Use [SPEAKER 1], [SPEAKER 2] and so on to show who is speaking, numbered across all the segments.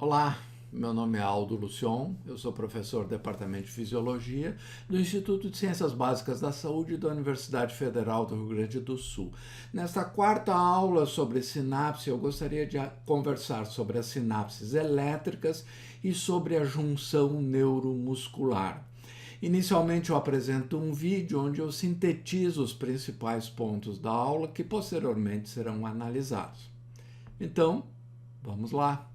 [SPEAKER 1] Olá, meu nome é Aldo Lucion, eu sou professor do Departamento de Fisiologia do Instituto de Ciências Básicas da Saúde da Universidade Federal do Rio Grande do Sul. Nesta quarta aula sobre sinapse, eu gostaria de conversar sobre as sinapses elétricas e sobre a junção neuromuscular. Inicialmente eu apresento um vídeo onde eu sintetizo os principais pontos da aula que posteriormente serão analisados. Então, vamos lá!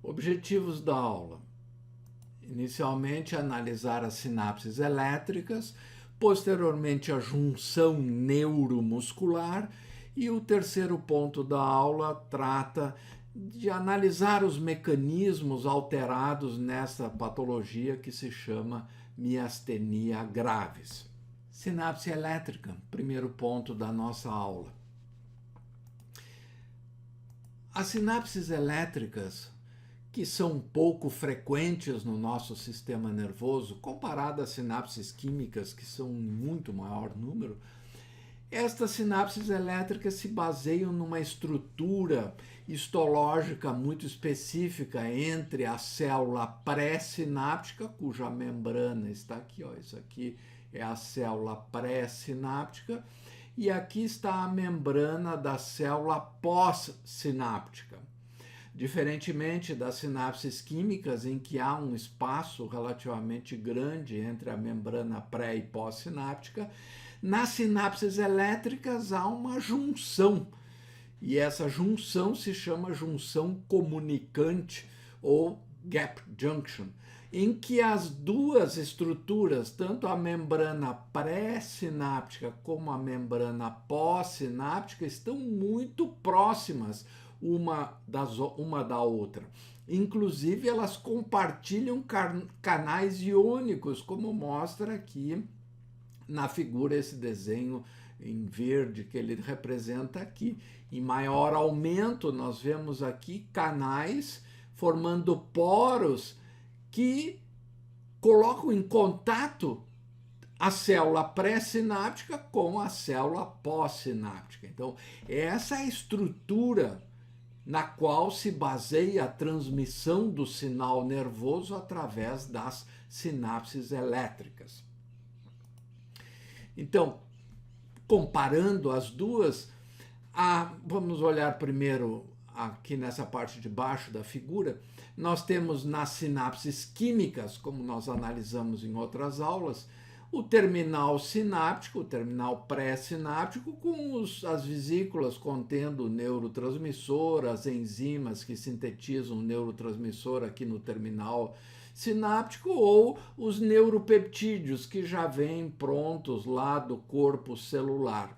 [SPEAKER 1] Objetivos da aula. Inicialmente, analisar as sinapses elétricas, posteriormente, a junção neuromuscular, e o terceiro ponto da aula trata de analisar os mecanismos alterados nessa patologia que se chama miastenia gravis. Sinapse elétrica, primeiro ponto da nossa aula. As sinapses elétricas, que são pouco frequentes no nosso sistema nervoso, comparado às sinapses químicas, que são em muito maior número, estas sinapses elétricas se baseiam numa estrutura histológica muito específica entre a célula pré-sináptica, cuja membrana está aqui, ó, isso aqui é a célula pré-sináptica, e aqui está a membrana da célula pós-sináptica. Diferentemente das sinapses químicas, em que há um espaço relativamente grande entre a membrana pré e pós-sináptica, nas sinapses elétricas há uma junção, e essa junção se chama junção comunicante ou gap junction, em que as duas estruturas, tanto a membrana pré-sináptica como a membrana pós-sináptica, estão muito próximas uma da outra. Inclusive, elas compartilham canais iônicos, como mostra aqui na figura esse desenho em verde que ele representa aqui. Em maior aumento, nós vemos aqui canais formando poros que colocam em contato a célula pré-sináptica com a célula pós-sináptica. Então, essa é a estrutura na qual se baseia a transmissão do sinal nervoso através das sinapses elétricas. Então, comparando as duas, vamos olhar primeiro aqui nessa parte de baixo da figura, nós temos nas sinapses químicas, como nós analisamos em outras aulas, o terminal sináptico, o terminal pré-sináptico, com as vesículas contendo o neurotransmissor, as enzimas que sintetizam o neurotransmissor aqui no terminal sináptico, ou os neuropeptídeos que já vêm prontos lá do corpo celular.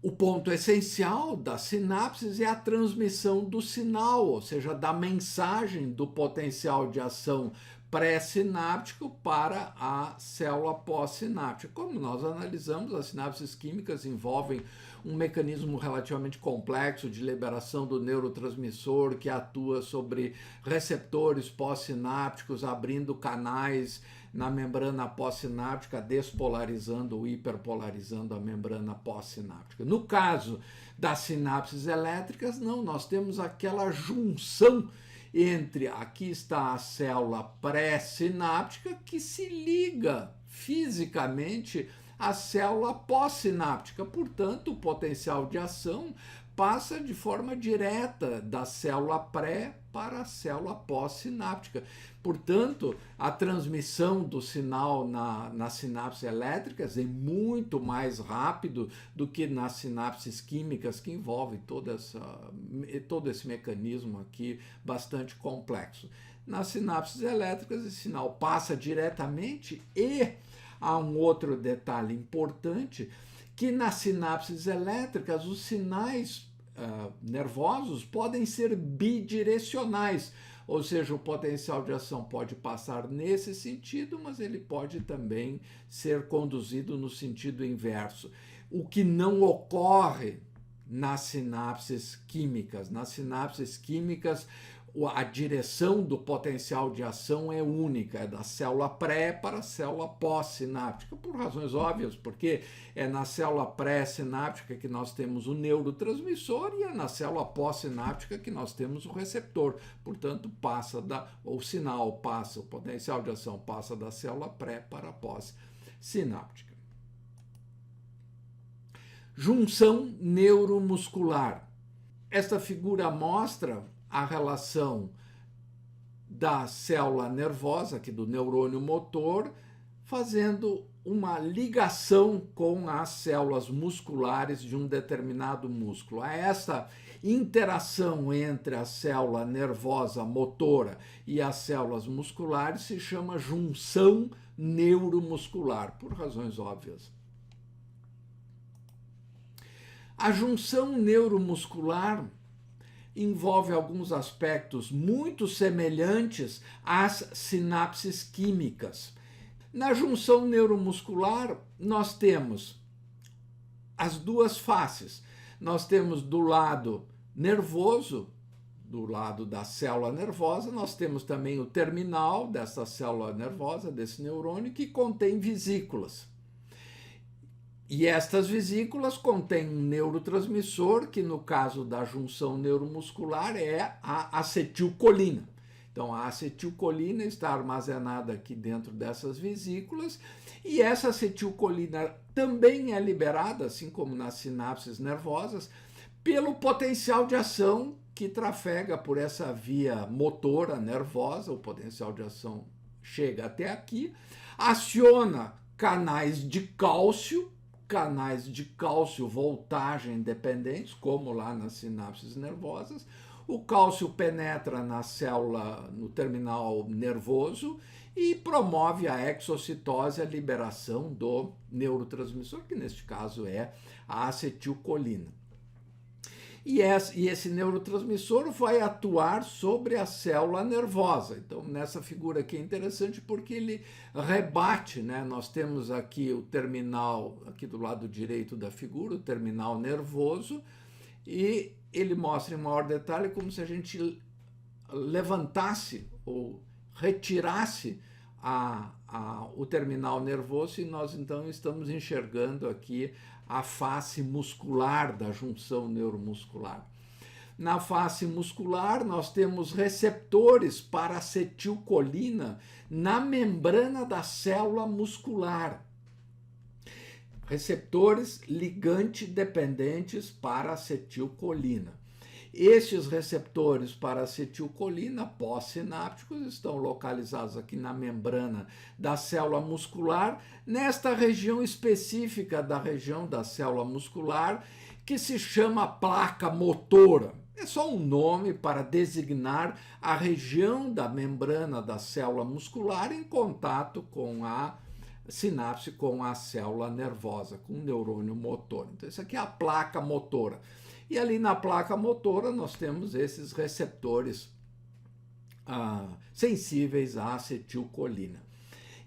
[SPEAKER 1] O ponto essencial das sinapses é a transmissão do sinal, ou seja, da mensagem do potencial de ação pré-sináptico para a célula pós-sináptica. Como nós analisamos, as sinapses químicas envolvem um mecanismo relativamente complexo de liberação do neurotransmissor que atua sobre receptores pós-sinápticos, abrindo canais na membrana pós-sináptica, despolarizando ou hiperpolarizando a membrana pós-sináptica. No caso das sinapses elétricas, não, nós temos aquela junção entre, aqui está a célula pré-sináptica que se liga fisicamente à célula pós-sináptica. Portanto, o potencial de ação passa de forma direta da célula pré para a célula pós-sináptica. Portanto, a transmissão do sinal nas sinapses elétricas é muito mais rápido do que nas sinapses químicas, que envolve todo esse mecanismo aqui bastante complexo. Nas sinapses elétricas, esse sinal passa diretamente, e há um outro detalhe importante, que nas sinapses elétricas os sinais nervosos podem ser bidirecionais, Ou seja, o potencial de ação pode passar nesse sentido, mas ele pode também ser conduzido no sentido inverso. O que não ocorre nas sinapses químicas. Nas sinapses químicas, a direção do potencial de ação é única, é da célula pré para a célula pós-sináptica, por razões óbvias, porque é na célula pré-sináptica que nós temos o neurotransmissor e é na célula pós-sináptica que nós temos o receptor. Portanto, o sinal passa, o potencial de ação passa da célula pré para a pós-sináptica. Junção neuromuscular. Esta figura mostra a relação da célula nervosa, aqui do neurônio motor, fazendo uma ligação com as células musculares de um determinado músculo. Essa interação entre a célula nervosa motora e as células musculares se chama junção neuromuscular, por razões óbvias. A junção neuromuscular envolve alguns aspectos muito semelhantes às sinapses químicas. Na junção neuromuscular, nós temos as duas faces. Nós temos do lado nervoso, do lado da célula nervosa, nós temos também o terminal dessa célula nervosa, desse neurônio, que contém vesículas. E estas vesículas contêm um neurotransmissor, que no caso da junção neuromuscular é a acetilcolina. Então, a acetilcolina está armazenada aqui dentro dessas vesículas, e essa acetilcolina também é liberada, assim como nas sinapses nervosas, pelo potencial de ação que trafega por essa via motora nervosa. O potencial de ação chega até aqui, aciona canais de cálcio voltagem dependentes, como lá nas sinapses nervosas. O cálcio penetra na célula, no terminal nervoso, e promove a exocitose, a liberação do neurotransmissor, que neste caso é a acetilcolina. E esse neurotransmissor vai atuar sobre a célula nervosa. Então, nessa figura aqui é interessante porque ele rebate, né? Nós temos aqui o terminal, aqui do lado direito da figura, o terminal nervoso, e ele mostra em maior detalhe como se a gente levantasse ou retirasse o terminal nervoso, e nós então estamos enxergando aqui a face muscular da junção neuromuscular. Na face muscular, nós temos receptores para acetilcolina na membrana da célula muscular. Receptores ligante dependentes para acetilcolina. Estes receptores para acetilcolina pós-sinápticos estão localizados aqui na membrana da célula muscular, nesta região específica da região da célula muscular, que se chama placa motora. É só um nome para designar a região da membrana da célula muscular em contato com a sinapse, com a célula nervosa, com o neurônio motor. Então, isso aqui é a placa motora. E ali na placa motora nós temos esses receptores sensíveis à acetilcolina.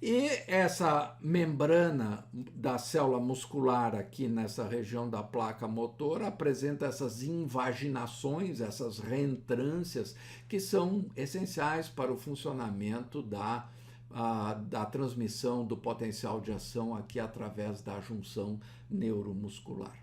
[SPEAKER 1] E essa membrana da célula muscular aqui nessa região da placa motora apresenta essas invaginações, essas reentrâncias, que são essenciais para o funcionamento da transmissão do potencial de ação aqui através da junção neuromuscular.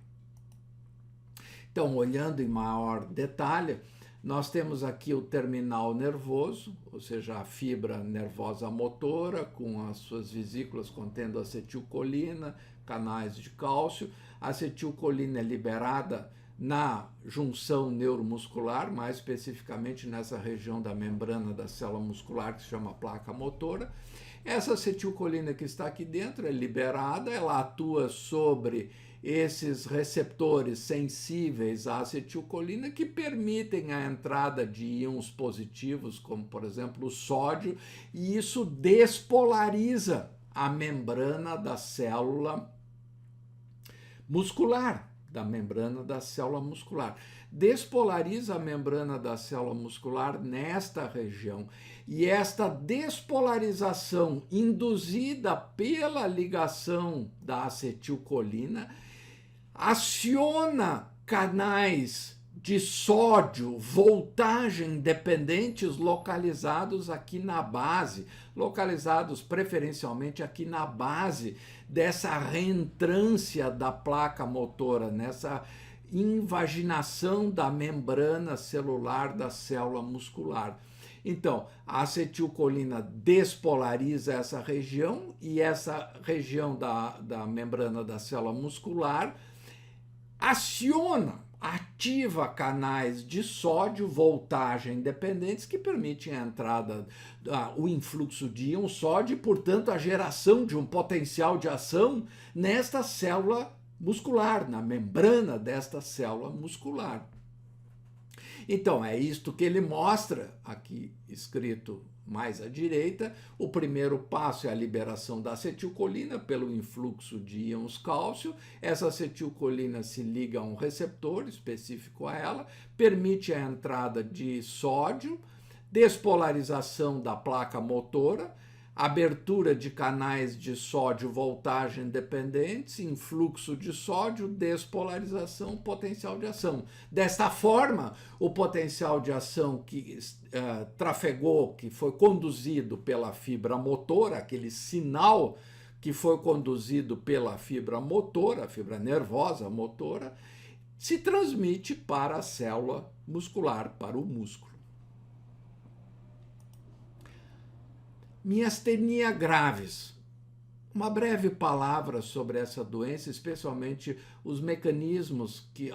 [SPEAKER 1] Então, olhando em maior detalhe, nós temos aqui o terminal nervoso, ou seja, a fibra nervosa motora, com as suas vesículas contendo acetilcolina, canais de cálcio. A acetilcolina é liberada na junção neuromuscular, mais especificamente nessa região da membrana da célula muscular que se chama placa motora. Essa acetilcolina que está aqui dentro é liberada, ela atua sobre esses receptores sensíveis à acetilcolina que permitem a entrada de íons positivos, como por exemplo o sódio, e isso despolariza a membrana da célula muscular, despolariza a membrana da célula muscular nesta região. E esta despolarização induzida pela ligação da acetilcolina aciona canais de sódio, voltagem dependentes localizados aqui na base, localizados preferencialmente aqui na base dessa reentrância da placa motora, nessa invaginação da membrana celular da célula muscular. Então, a acetilcolina despolariza essa região e essa região da membrana da célula muscular ativa canais de sódio, voltagem dependentes que permitem a entrada, o influxo de íon sódio e, portanto, a geração de um potencial de ação nesta célula muscular, na membrana desta célula muscular. Então, é isto que ele mostra, aqui escrito mais à direita. O primeiro passo é a liberação da acetilcolina pelo influxo de íons cálcio. Essa acetilcolina se liga a um receptor específico a ela, permite a entrada de sódio, despolarização da placa motora, abertura de canais de sódio voltagem dependentes, influxo de sódio, despolarização, potencial de ação. Desta forma, o potencial de ação que trafegou, que foi conduzido pela fibra motora, aquele sinal que foi conduzido pela fibra motora, a fibra nervosa motora, se transmite para a célula muscular, para o músculo. Miastenia gravis. Uma breve palavra sobre essa doença, especialmente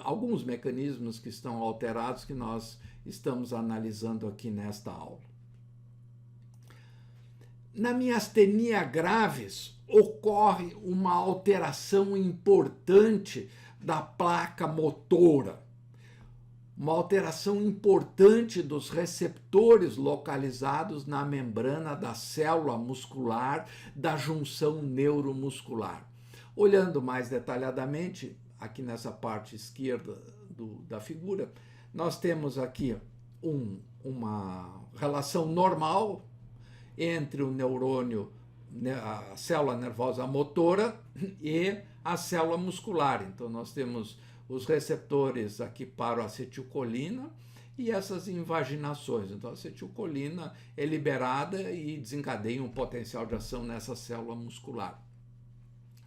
[SPEAKER 1] alguns mecanismos que estão alterados que nós estamos analisando aqui nesta aula. Na miastenia gravis ocorre uma alteração importante da placa motora, uma alteração importante dos receptores localizados na membrana da célula muscular da junção neuromuscular. Olhando mais detalhadamente, aqui nessa parte esquerda da figura, nós temos aqui uma relação normal entre o neurônio, a célula nervosa motora e a célula muscular. Então, nós temos os receptores aqui para a acetilcolina e essas invaginações. Então, a acetilcolina é liberada e desencadeia um potencial de ação nessa célula muscular.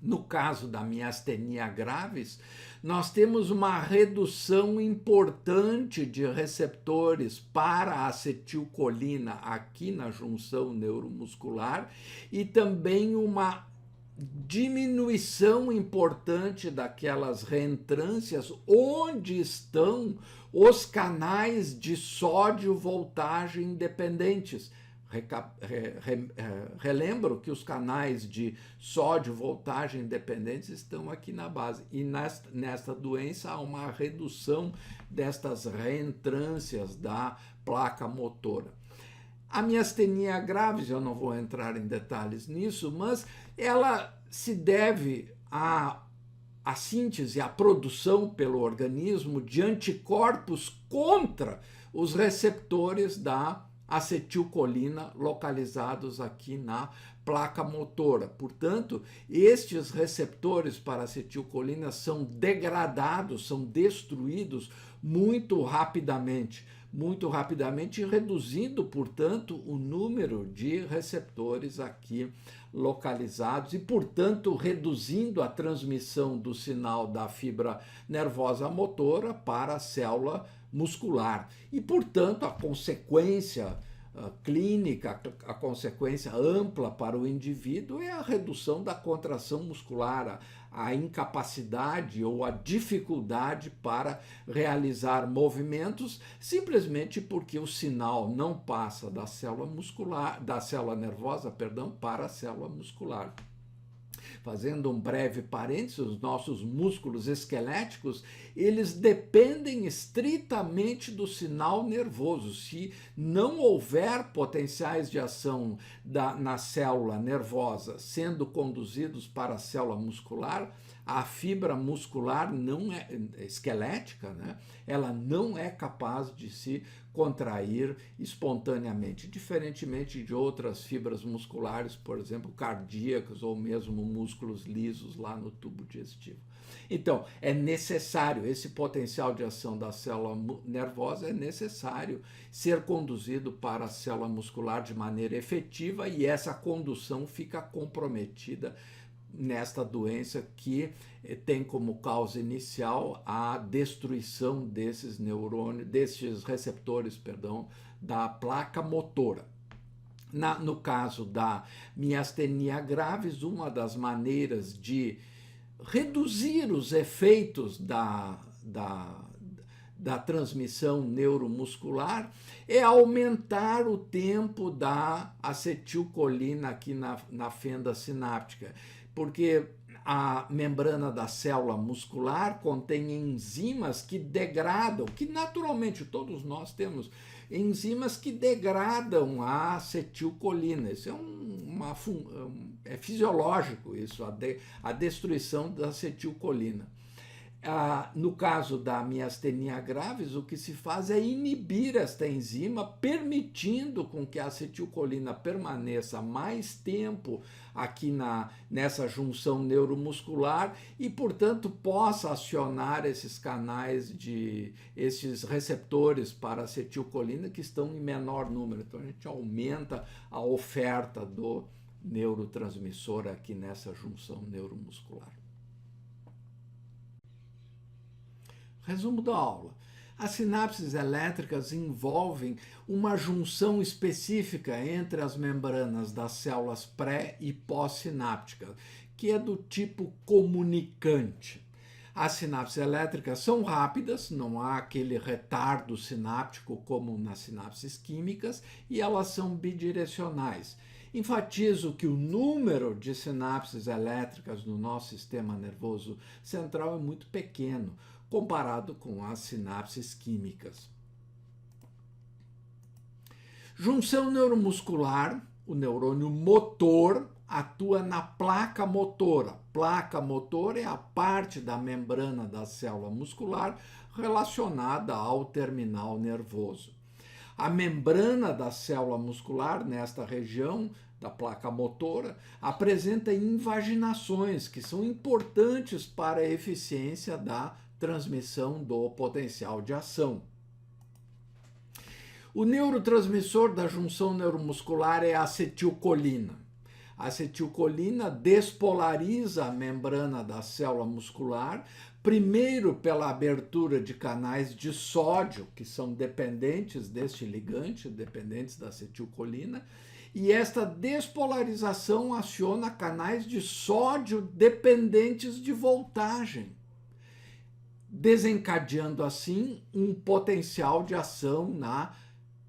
[SPEAKER 1] No caso da miastenia gravis, nós temos uma redução importante de receptores para a acetilcolina aqui na junção neuromuscular e também uma diminuição importante daquelas reentrâncias onde estão os canais de sódio voltagem dependentes. Relembro que os canais de sódio voltagem dependentes estão aqui na base e nesta doença há uma redução destas reentrâncias da placa motora. A miastenia gravis, eu não vou entrar em detalhes nisso, mas ela se deve à síntese, à produção pelo organismo de anticorpos contra os receptores da acetilcolina localizados aqui na placa motora. Portanto, estes receptores para acetilcolina são degradados, são destruídos muito rapidamente, reduzindo, portanto, o número de receptores aqui localizados e, portanto, reduzindo a transmissão do sinal da fibra nervosa motora para a célula muscular. E, portanto, a consequência clínica, a consequência ampla para o indivíduo é a redução da contração muscular, a incapacidade ou a dificuldade para realizar movimentos, simplesmente porque o sinal não passa da célula muscular, da célula nervosa, para a célula muscular. Fazendo um breve parênteses, os nossos músculos esqueléticos, eles dependem estritamente do sinal nervoso. Se não houver potenciais de ação na célula nervosa sendo conduzidos para a célula muscular, A fibra muscular não é esquelética, né? Ela não é capaz de se contrair espontaneamente, diferentemente de outras fibras musculares, por exemplo, cardíacas ou mesmo músculos lisos lá no tubo digestivo. Então, é necessário, esse potencial de ação da célula nervosa é necessário ser conduzido para a célula muscular de maneira efetiva, e essa condução fica comprometida nesta doença que tem como causa inicial a destruição desses neurônios, desses receptores, perdão, da placa motora. No caso da miastenia gravis, uma das maneiras de reduzir os efeitos da transmissão neuromuscular é aumentar o tempo da acetilcolina aqui na fenda sináptica, porque a membrana da célula muscular contém enzimas que degradam, que naturalmente todos nós temos, enzimas que degradam a acetilcolina. Isso é fisiológico, isso, a destruição da acetilcolina. No caso da miastenia gravis, o que se faz é inibir esta enzima, permitindo com que a acetilcolina permaneça mais tempo aqui nessa junção neuromuscular e, portanto, possa acionar esses canais esses receptores para acetilcolina que estão em menor número. Então, a gente aumenta a oferta do neurotransmissor aqui nessa junção neuromuscular. Resumo da aula. As sinapses elétricas envolvem uma junção específica entre as membranas das células pré- e pós-sinápticas, que é do tipo comunicante. As sinapses elétricas são rápidas, não há aquele retardo sináptico como nas sinapses químicas, e elas são bidirecionais. Enfatizo que o número de sinapses elétricas no nosso sistema nervoso central é muito pequeno, comparado com as sinapses químicas. Junção neuromuscular, o neurônio motor atua na placa motora. Placa motora é a parte da membrana da célula muscular relacionada ao terminal nervoso. A membrana da célula muscular, nesta região da placa motora, apresenta invaginações que são importantes para a eficiência da transmissão do potencial de ação. O neurotransmissor da junção neuromuscular é a acetilcolina. A acetilcolina despolariza a membrana da célula muscular, primeiro pela abertura de canais de sódio, que são dependentes deste ligante, dependentes da acetilcolina, e esta despolarização aciona canais de sódio dependentes de voltagem, desencadeando assim um potencial de ação na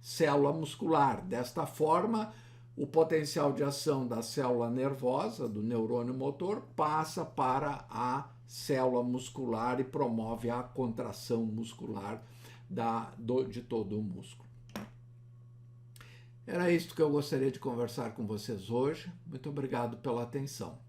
[SPEAKER 1] célula muscular. Desta forma, o potencial de ação da célula nervosa, do neurônio motor, passa para a célula muscular e promove a contração muscular de todo o músculo. Era isso que eu gostaria de conversar com vocês hoje. Muito obrigado pela atenção.